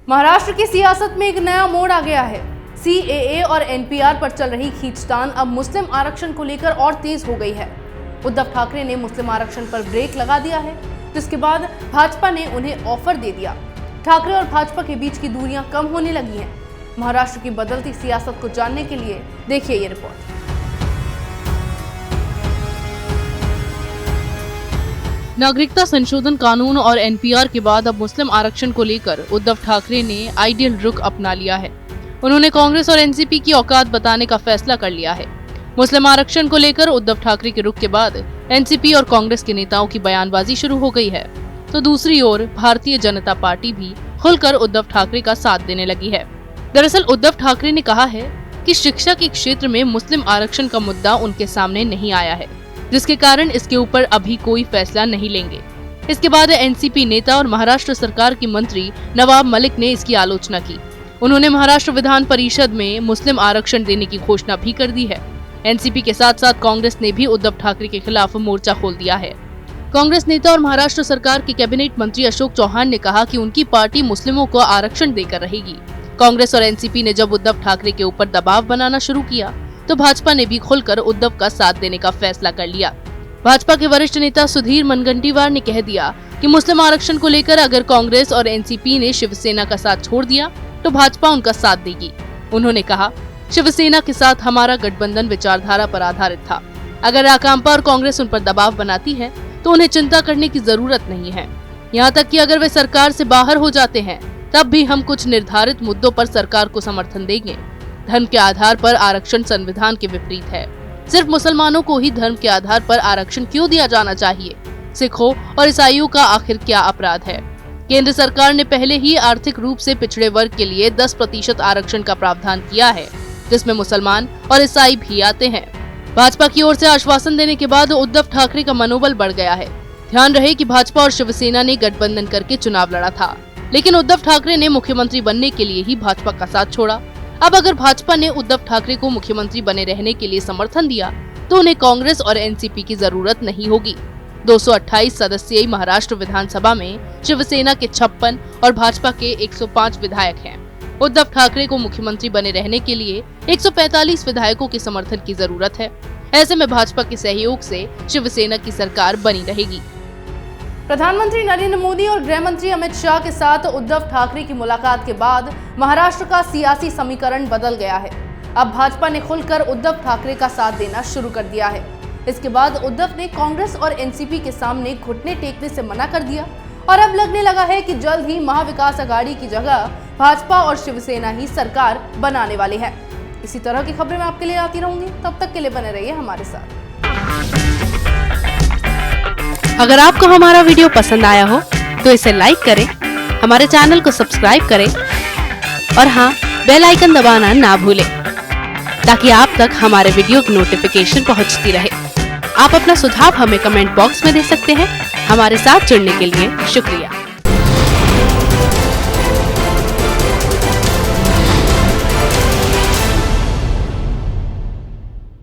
महाराष्ट्र की सियासत में एक नया मोड़ आ गया है। सीएए और एनपीआर पर चल रही खींचतान अब मुस्लिम आरक्षण को लेकर और तेज हो गई है। उद्धव ठाकरे ने मुस्लिम आरक्षण पर ब्रेक लगा दिया है, जिसके बाद भाजपा ने उन्हें ऑफर दे दिया। ठाकरे और भाजपा के बीच की दूरियां कम होने लगी हैं। महाराष्ट्र की बदलती सियासत को जानने के लिए देखिए ये रिपोर्ट। नागरिकता संशोधन कानून और एनपीआर के बाद अब मुस्लिम आरक्षण को लेकर उद्धव ठाकरे ने आइडियल रुख अपना लिया है। उन्होंने कांग्रेस और एनसीपी की औकात बताने का फैसला कर लिया है। मुस्लिम आरक्षण को लेकर उद्धव ठाकरे के रुख के बाद एनसीपी और कांग्रेस के नेताओं की बयानबाजी शुरू हो गई है, तो दूसरी ओर भारतीय जनता पार्टी भी खुलकर उद्धव ठाकरे का साथ देने लगी है। दरअसल उद्धव ठाकरे ने कहा है कि शिक्षा के क्षेत्र में मुस्लिम आरक्षण का मुद्दा उनके सामने नहीं आया है, जिसके कारण इसके ऊपर अभी कोई फैसला नहीं लेंगे। इसके बाद एनसीपी नेता और महाराष्ट्र सरकार की मंत्री नवाब मलिक ने इसकी आलोचना की। उन्होंने महाराष्ट्र विधान परिषद में मुस्लिम आरक्षण देने की घोषणा भी कर दी है। एनसीपी के साथ साथ कांग्रेस ने भी उद्धव ठाकरे के खिलाफ मोर्चा खोल दिया है। कांग्रेस नेता और महाराष्ट्र सरकार के कैबिनेट मंत्री अशोक चौहान ने कहा कि उनकी पार्टी मुस्लिमों को आरक्षण देकर रहेगी। कांग्रेस और एनसीपी ने जब उद्धव ठाकरे के ऊपर दबाव बनाना शुरू किया, तो भाजपा ने भी खुलकर उद्धव का साथ देने का फैसला कर लिया। भाजपा के वरिष्ठ नेता सुधीर मुनगंटीवार ने कह दिया कि मुस्लिम आरक्षण को लेकर अगर कांग्रेस और एनसीपी ने शिवसेना का साथ छोड़ दिया तो भाजपा उनका साथ देगी। उन्होंने कहा, शिवसेना के साथ हमारा गठबंधन विचारधारा पर आधारित था। अगर राकांपा और कांग्रेस उन पर दबाव बनाती है तो उन्हें चिंता करने की जरूरत नहीं है। यहाँ तक कि अगर वे सरकार से बाहर हो जाते हैं तब भी हम कुछ निर्धारित मुद्दों पर सरकार को समर्थन देंगे। धर्म के आधार पर आरक्षण संविधान के विपरीत है। सिर्फ मुसलमानों को ही धर्म के आधार पर आरक्षण क्यों दिया जाना चाहिए? सिखों और ईसाइयों का आखिर क्या अपराध है? केंद्र सरकार ने पहले ही आर्थिक रूप से पिछड़े वर्ग के लिए 10% आरक्षण का प्रावधान किया है, जिसमें मुसलमान और ईसाई भी आते हैं। भाजपा की ओर से आश्वासन देने के बाद उद्धव ठाकरे का मनोबल बढ़ गया है। ध्यान रहे कि भाजपा और शिवसेना ने गठबंधन करके चुनाव लड़ा था, लेकिन उद्धव ठाकरे ने मुख्यमंत्री बनने के लिए ही भाजपा का साथ छोड़ा। अब अगर भाजपा ने उद्धव ठाकरे को मुख्यमंत्री बने रहने के लिए समर्थन दिया तो उन्हें कांग्रेस और एनसीपी की जरूरत नहीं होगी। 228 सदस्यीय महाराष्ट्र विधानसभा में शिवसेना के 56 और भाजपा के 105 विधायक हैं। उद्धव ठाकरे को मुख्यमंत्री बने रहने के लिए 145 विधायकों के समर्थन की जरूरत है। ऐसे में भाजपा के सहयोग से शिवसेना की सरकार बनी रहेगी। प्रधानमंत्री नरेंद्र मोदी और गृह मंत्री अमित शाह के साथ उद्धव ठाकरे की मुलाकात के बाद महाराष्ट्र का सियासी समीकरण बदल गया है। अब भाजपा ने खुलकर उद्धव ठाकरे का साथ देना शुरू कर दिया है। इसके बाद उद्धव ने कांग्रेस और एनसीपी के सामने घुटने टेकने से मना कर दिया और अब लगने लगा है कि जल्द ही महाविकास अघाड़ी की जगह भाजपा और शिवसेना ही सरकार बनाने वाली है। इसी तरह की खबरें मैं आपके लिए आती रहूंगी, तब तक के लिए बने रहिए हमारे साथ। अगर आपको हमारा वीडियो पसंद आया हो तो इसे लाइक करें, हमारे चैनल को सब्सक्राइब करें और हाँ, बेल आइकन दबाना ना भूलें ताकि आप तक हमारे वीडियो की नोटिफिकेशन पहुंचती रहे। आप अपना सुझाव हमें कमेंट बॉक्स में दे सकते हैं। हमारे साथ जुड़ने के लिए शुक्रिया।